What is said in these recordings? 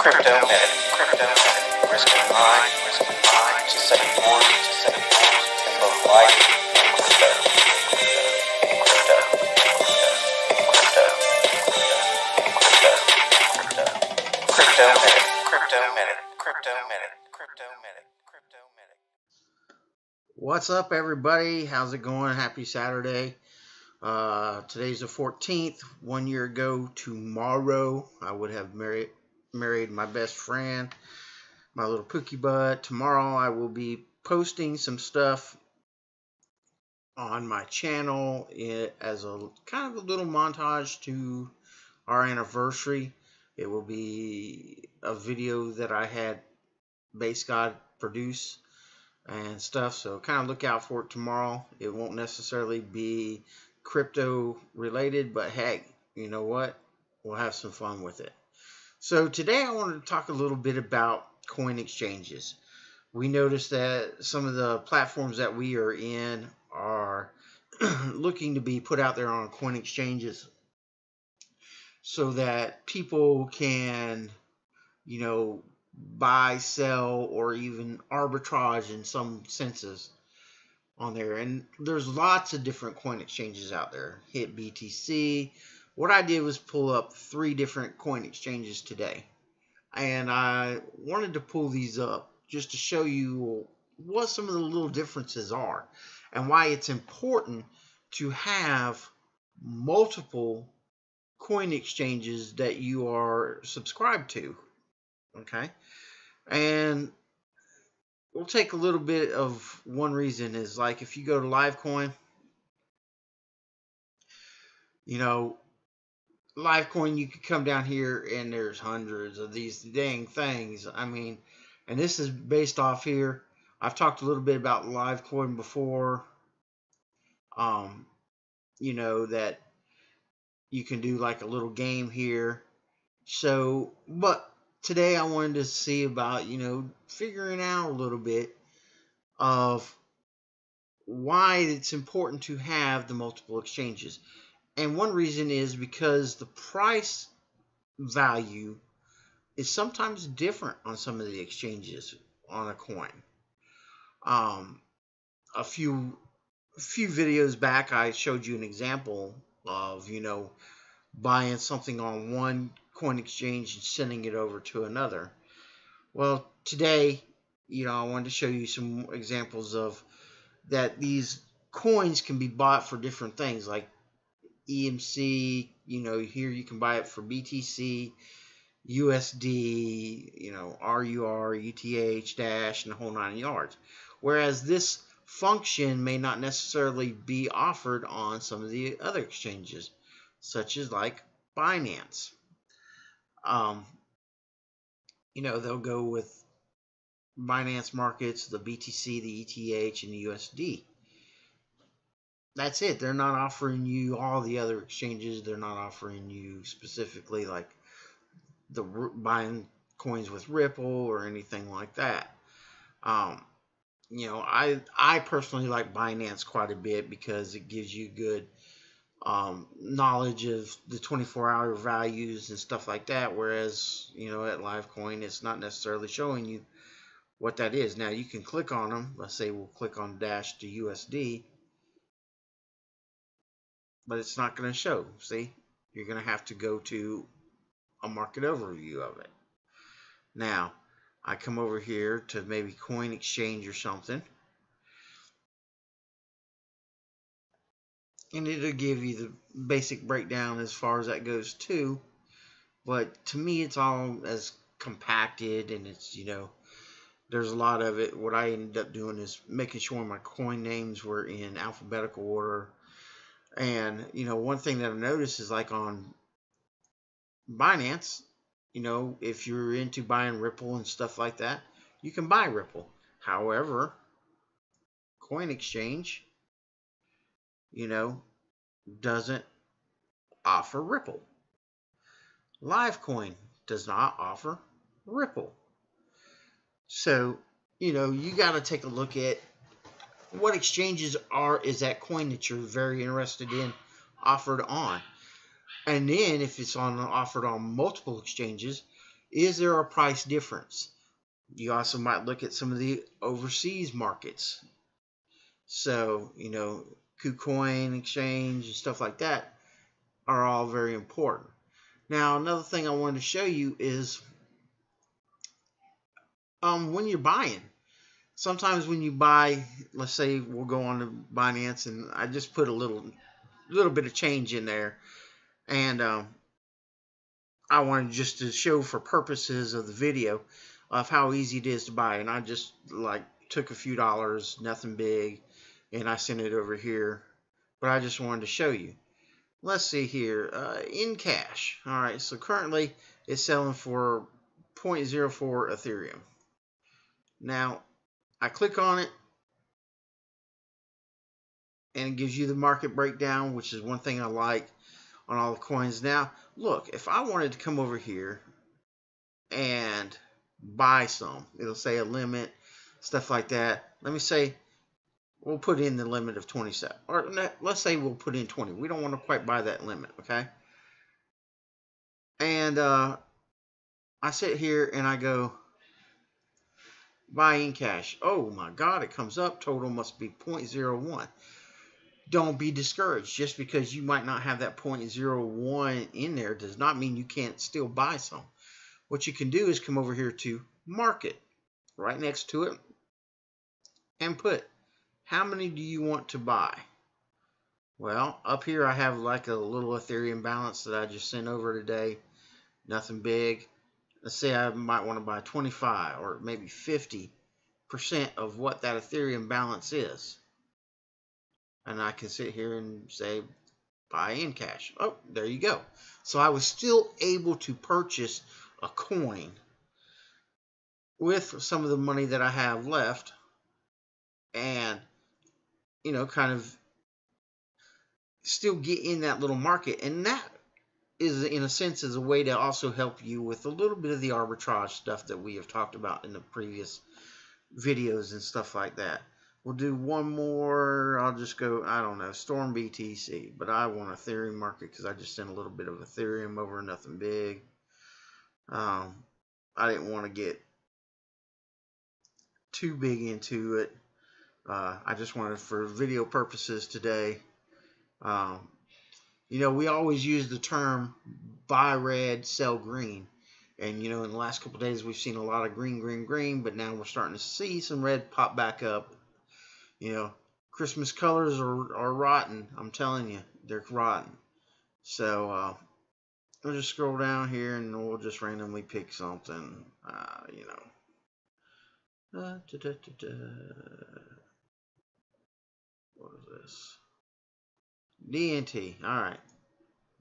Crypto Minute. Risking mind to set forth in both life and crypto. Crypto Minute. What's up, everybody? How's it going? Happy Saturday. Today's the 14th. 1 year ago tomorrow, I would have married my best friend, my little Pookie Bud. Tomorrow, I will be posting some stuff on my channel as a kind of a little montage to our anniversary. It will be a video that I had Base God produce and stuff, so kind of look out for it tomorrow. It won't necessarily be crypto related, but heck, you know what, we'll have some fun with it. So today I wanted to talk a little bit about coin exchanges. We noticed that some of the platforms that we are in are looking to be put out there on coin exchanges so that people can, buy, sell, or even arbitrage in some senses on there. And there's lots of different coin exchanges out there. Hit BTC. What I did was pull up 3 different coin exchanges today. And I wanted to pull these up just to show you what some of the little differences are and why it's important to have multiple coin exchanges that you are subscribed to. Okay, and we'll take a little bit of one reason is like if you go to Livecoin, Livecoin, you could come down here and there's hundreds of these dang things. I mean, and this is based off here. I've talked a little bit about Livecoin before. That you can do like a little game here. So, but today I wanted to see about, figuring out a little bit of why it's important to have the multiple exchanges. And one reason is because the price value is sometimes different on some of the exchanges on a coin. A few videos back, I showed you an example of, buying something on one coin exchange and sending it over to another. Well, today, I wanted to show you some examples of that these coins can be bought for different things, like EMC. Here you can buy it for BTC, USD, RUR, UTH, Dash, and the whole 9 yards. Whereas this function may not necessarily be offered on some of the other exchanges, such as like Binance. They'll go with Binance markets, the BTC, the ETH, and the USD. That's it. They're not offering you all the other exchanges. They're not offering you specifically like the buying coins with Ripple or anything like that. I personally like Binance quite a bit because it gives you good knowledge of the 24-hour values and stuff like that, whereas at Livecoin it's not necessarily showing you what that is. Now you can click on them. Let's say we'll click on Dash to USD, but it's not going to show. See, you're going to have to go to a market overview of it. Now I come over here to maybe Coin Exchange or something, and it'll give you the basic breakdown as far as that goes too. But to me, it's all as compacted, and it's, there's a lot of it. What I ended up doing is making sure my coin names were in alphabetical order. And, one thing that I've noticed is like on Binance, if you're into buying Ripple and stuff like that, you can buy Ripple. However, Coin Exchange, doesn't offer Ripple. Livecoin does not offer Ripple. So, you got to take a look at what exchanges is that coin that you're very interested in offered on. And then if it's offered on multiple exchanges, Is there a price difference? You also might look at some of the overseas markets. So, KuCoin exchange and stuff like that are all very important. Now, another thing I wanted to show you is when you're buying. Sometimes when you buy, let's say we'll go on to Binance, and I just put a little bit of change in there, and I wanted just to show for purposes of the video of how easy it is to buy. And I just took a few dollars, nothing big, and I sent it over here. But I just wanted to show you. Let's see here, in cash. All right, so currently it's selling for 0.04 Ethereum. Now, I click on it, and it gives you the market breakdown, which is one thing I like on all the coins. Now, look, if I wanted to come over here and buy some, it'll say a limit, stuff like that. Let me say we'll put in the limit of 27, or let's say we'll put in 20. We don't want to quite buy that limit, okay? And I sit here and I go buy in cash. Oh my God, it comes up. Total must be 0.01. Don't be discouraged. Just because you might not have that 0.01 in there does not mean you can't still buy some. What you can do is come over here to market, right next to it, and put how many do you want to buy. Well, up here I have like a little Ethereum balance that I just sent over today. Nothing big. Let's say I might want to buy 25 or maybe 50% of what that Ethereum balance is. And I can sit here and say buy in cash. Oh, there you go. So I was still able to purchase a coin with some of the money that I have left, and kind of still get in that little market. And that is, in a sense, is a way to also help you with a little bit of the arbitrage stuff that we have talked about in the previous videos and stuff like that. We'll do one more. I'll just go, I don't know, Storm BTC. But I want Ethereum market because I just sent a little bit of Ethereum over, nothing big. I didn't want to get too big into it. I just wanted, for video purposes today, we always use the term buy red, sell green. And, in the last couple of days, we've seen a lot of green, but now we're starting to see some red pop back up. Christmas colors are rotten. I'm telling you, they're rotten. So, we'll just scroll down here and we'll just randomly pick something, What is this? DNT. All right.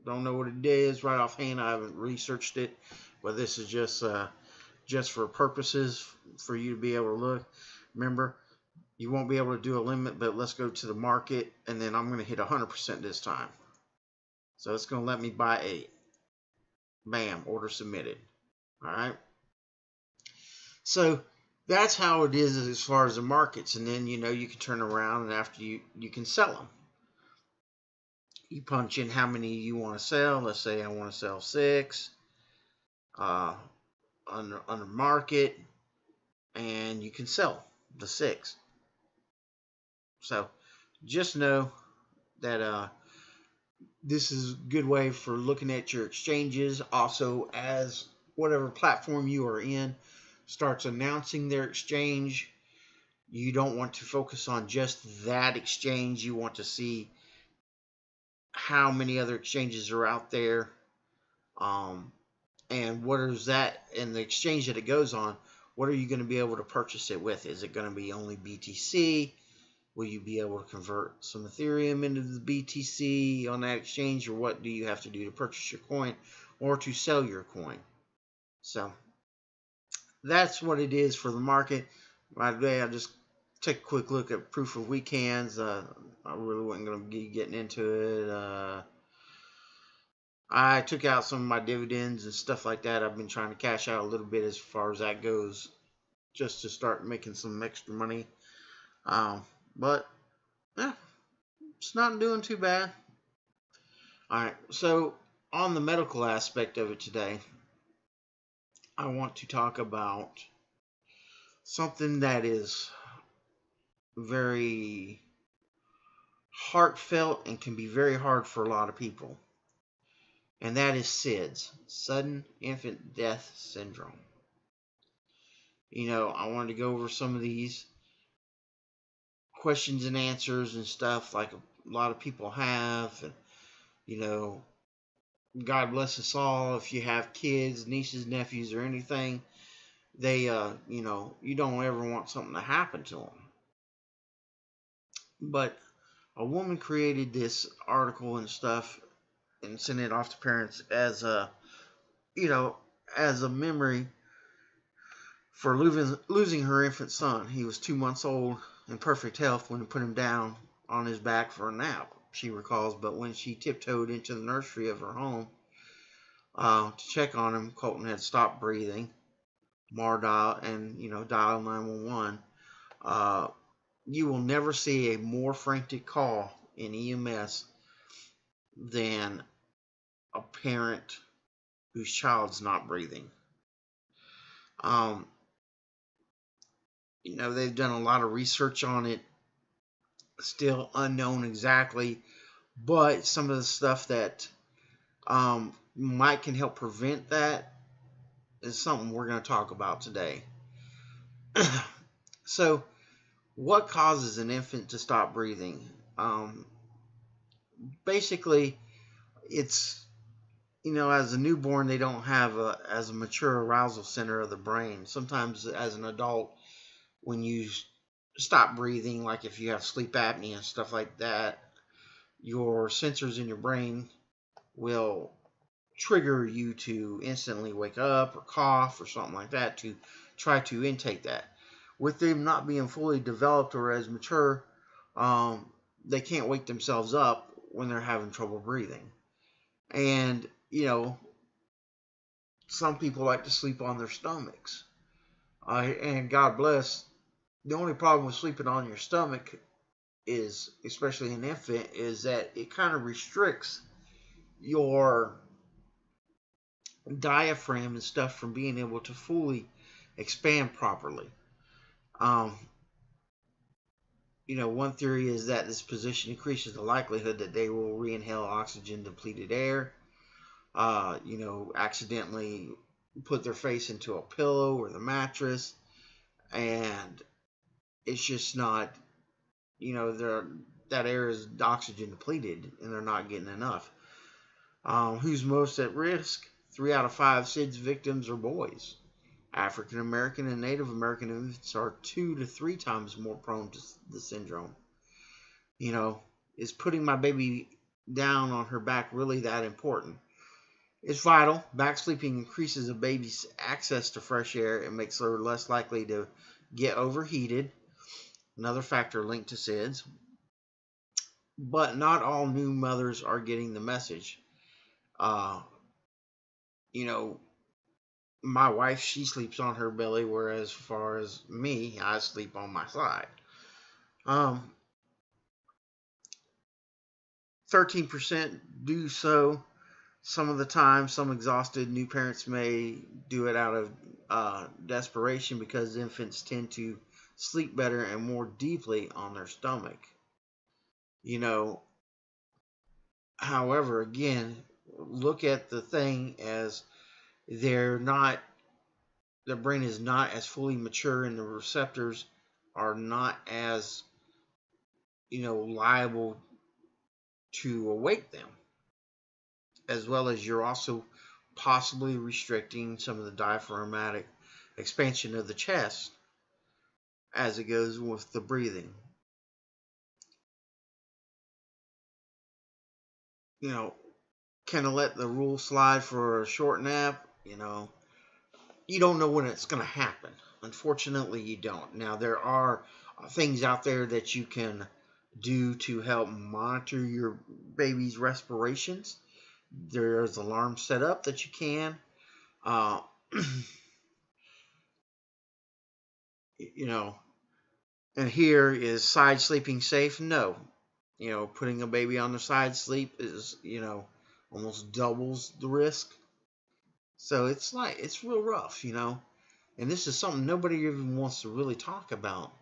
Don't know what it is right offhand. I haven't researched it, but this is just for purposes for you to be able to look. Remember, you won't be able to do a limit, but let's go to the market, and then I'm going to hit 100% this time. So it's going to let me buy 8. Bam, order submitted. All right. So that's how it is as far as the markets, and then you can turn around, and after you can sell them. You punch in how many you want to sell. Let's say I want to sell 6 under market, and you can sell the 6. So just know that this is a good way for looking at your exchanges. Also, as whatever platform you are in starts announcing their exchange, you don't want to focus on just that exchange. You want to see how many other exchanges are out there, and what is that, and the exchange that it goes on, what are you going to be able to purchase it with? Is it going to be only BTC? Will you be able to convert some Ethereum into the BTC on that exchange, or what do you have to do to purchase your coin or to sell your coin? So that's what it is for the market. Right today, I just take a quick look at proof of week hands. I really wasn't going to be getting into it. I took out some of my dividends and stuff like that. I've been trying to cash out a little bit as far as that goes, just to start making some extra money. But yeah, it's not doing too bad. All right, so on the medical aspect of it today, I want to talk about something that is very heartfelt and can be very hard for a lot of people. And that is SIDS, Sudden Infant Death Syndrome. I wanted to go over some of these questions and answers and stuff like a lot of people have. And, God bless us all. If you have kids, nieces, nephews, or anything, they, you don't ever want something to happen to them. But a woman created this article and stuff and sent it off to parents as a memory for losing her infant son. He was 2 months old in perfect health when they put him down on his back for a nap, she recalls. But when she tiptoed into the nursery of her home to check on him, Colton had stopped breathing. Mar dial 911. You will never see a more frantic call in EMS than a parent whose child's not breathing. They've done a lot of research on it, still unknown exactly, but some of the stuff that can help prevent that is something we're going to talk about today. So, what causes an infant to stop breathing? Basically, it's, as a newborn, they don't have as a mature arousal center of the brain. Sometimes as an adult, when you stop breathing, like if you have sleep apnea and stuff like that, your sensors in your brain will trigger you to instantly wake up or cough or something like that to try to intake that. With them not being fully developed or as mature, they can't wake themselves up when they're having trouble breathing. And, some people like to sleep on their stomachs. And God bless, the only problem with sleeping on your stomach is, especially an infant, is that it kind of restricts your diaphragm and stuff from being able to fully expand properly. One theory is that this position increases the likelihood that they will re-inhale oxygen depleted air, accidentally put their face into a pillow or the mattress, and it's just not, that air is oxygen depleted and they're not getting enough. Who's most at risk? 3 out of 5 SIDS victims are boys. African American and Native American infants are 2 to 3 times more prone to the syndrome. Is putting my baby down on her back really that important? It's vital. Back sleeping increases a baby's access to fresh air and makes her less likely to get overheated. Another factor linked to SIDS. But not all new mothers are getting the message. My wife, she sleeps on her belly, whereas as far as me, I sleep on my side. 13% do so some of the time. Some exhausted new parents may do it out of desperation because infants tend to sleep better and more deeply on their stomach. However, again, look at the thing as their brain is not as fully mature and the receptors are not as, liable to awake them. As well as you're also possibly restricting some of the diaphragmatic expansion of the chest as it goes with the breathing. Can I let the rule slide for a short nap? You don't know when it's going to happen. Unfortunately, you don't. Now, there are things out there that you can do to help monitor your baby's respirations. There's alarms set up that you can. And here is side sleeping safe? No. Putting a baby on the side sleep is, almost doubles the risk. So it's real rough, And this is something nobody even wants to really talk about,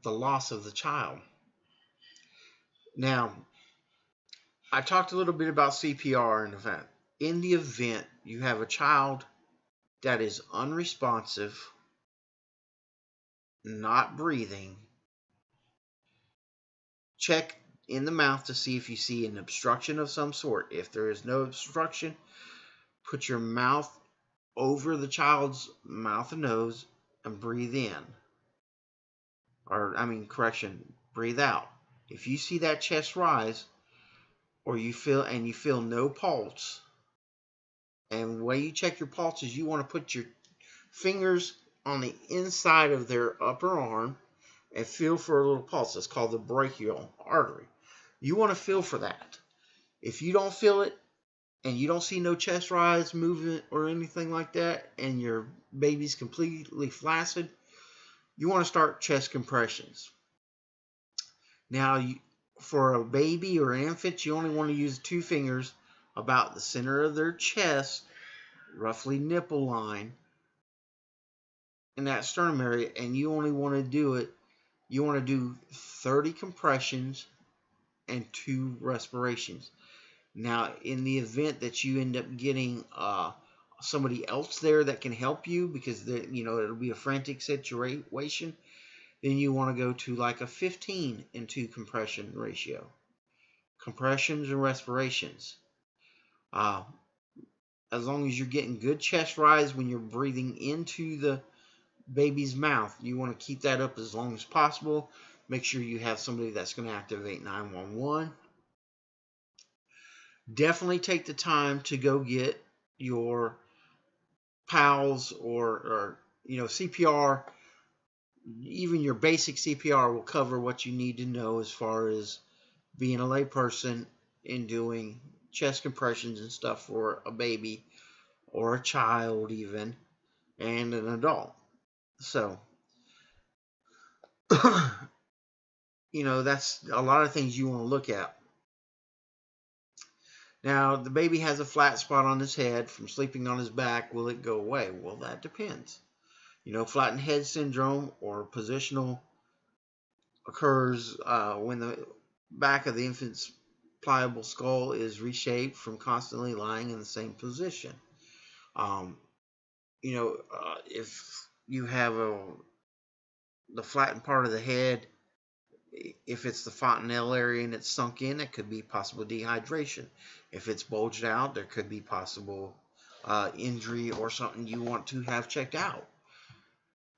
the loss of the child. Now, I talked a little bit about CPR in the event. In the event you have a child that is unresponsive, not breathing, check in the mouth to see if you see an obstruction of some sort. If there is no obstruction, put your mouth over the child's mouth and nose and breathe in. Breathe out. If you see that chest rise, or you feel no pulse, and the way you check your pulse is you want to put your fingers on the inside of their upper arm and feel for a little pulse. It's called the brachial artery. You want to feel for that. If you don't feel it and you don't see no chest rise, movement, or anything like that, and your baby's completely flaccid, you want to start chest compressions. Now, for a baby or an infant, you only want to use 2 fingers about the center of their chest, roughly nipple line, in that sternum area, and you only want to do 30 compressions and 2 respirations. Now, in the event that you end up getting somebody else there that can help you, because it'll be a frantic situation, then you want to go to like a 15 and 2 compression ratio. Compressions and respirations. As long as you're getting good chest rise when you're breathing into the baby's mouth, you want to keep that up as long as possible. Make sure you have somebody that's going to activate 911. Definitely take the time to go get your PALS or CPR. Even your basic CPR will cover what you need to know as far as being a layperson and doing chest compressions and stuff for a baby or a child even, and an adult. So, that's a lot of things you want to look at. Now, the baby has a flat spot on his head from sleeping on his back. Will it go away? Well, that depends. Flattened head syndrome or positional occurs when the back of the infant's pliable skull is reshaped from constantly lying in the same position. If you have the flattened part of the head, if it's the fontanelle area and it's sunk in, it could be possible dehydration. If it's bulged out, there could be possible injury or something you want to have checked out.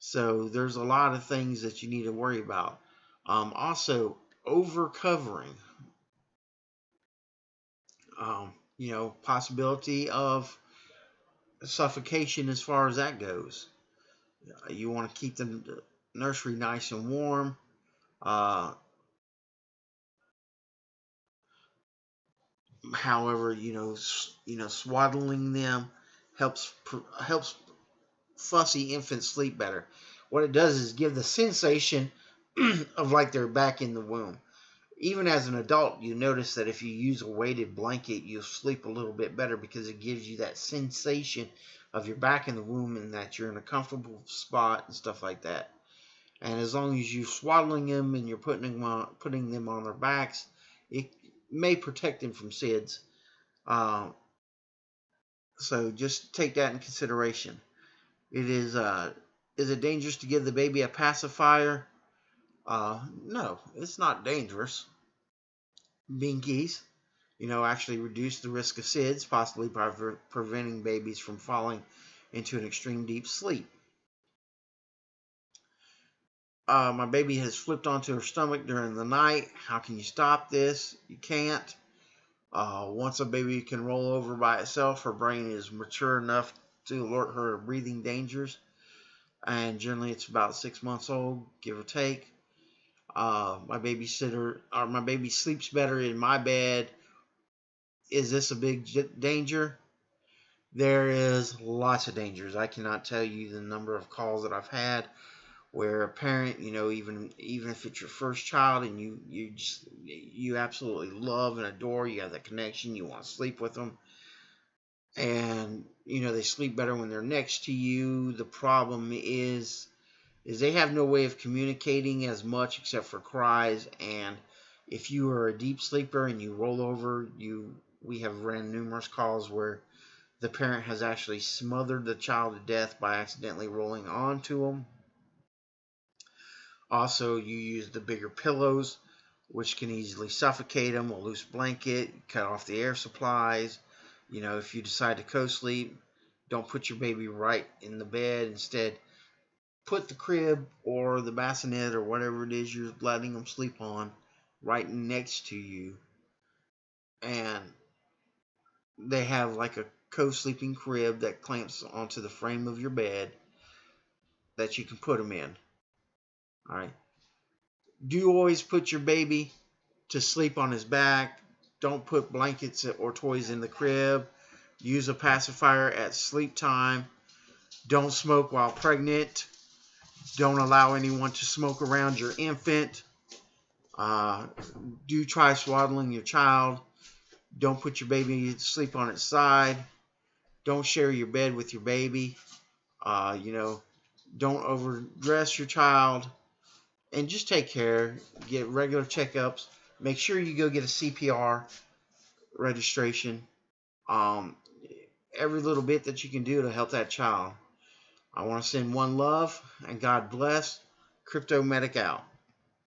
So there's a lot of things that you need to worry about. Also, over covering. Possibility of suffocation as far as that goes. You want to keep the nursery nice and warm. However, swaddling them helps fussy infants sleep better. What it does is give the sensation of like they're back in the womb. Even as an adult, you notice that if you use a weighted blanket, you'll sleep a little bit better because it gives you that sensation of you're back in the womb and that you're in a comfortable spot and stuff like that. And as long as you're swaddling them and you're putting them on their backs, it may protect them from SIDS. So just take that in consideration. Is it dangerous to give the baby a pacifier? No, it's not dangerous. Binkies, actually reduce the risk of SIDS, possibly by preventing babies from falling into an extreme deep sleep. My baby has flipped onto her stomach during the night. How can you stop this? You can't. Once a baby can roll over by itself, her brain is mature enough to alert her of breathing dangers. And generally it's about 6 months old, give or take. My baby sleeps better in my bed. Is this a big danger? There is lots of dangers. I cannot tell you the number of calls that I've had where a parent, even if it's your first child and you absolutely love and adore, you have that connection, you want to sleep with them, and they sleep better when they're next to you. The problem is they have no way of communicating as much except for cries. And if you are a deep sleeper and you roll over, we have ran numerous calls where the parent has actually smothered the child to death by accidentally rolling onto them. Also, you use the bigger pillows, which can easily suffocate them. A loose blanket, cut off the air supplies. If you decide to co-sleep, don't put your baby right in the bed. Instead, put the crib or the bassinet or whatever it is you're letting them sleep on right next to you. And they have like a co-sleeping crib that clamps onto the frame of your bed that you can put them in. All right. Do always put your baby to sleep on his back. Don't put blankets or toys in the crib. Use a pacifier at sleep time. Don't smoke while pregnant. Don't allow anyone to smoke around your infant. Do try swaddling your child. Don't put your baby to sleep on its side. Don't share your bed with your baby. Don't overdress your child. And just take care. Get regular checkups. Make sure you go get a CPR registration. Every little bit that you can do to help that child. I want to send one love and God bless. Crypto Medic out.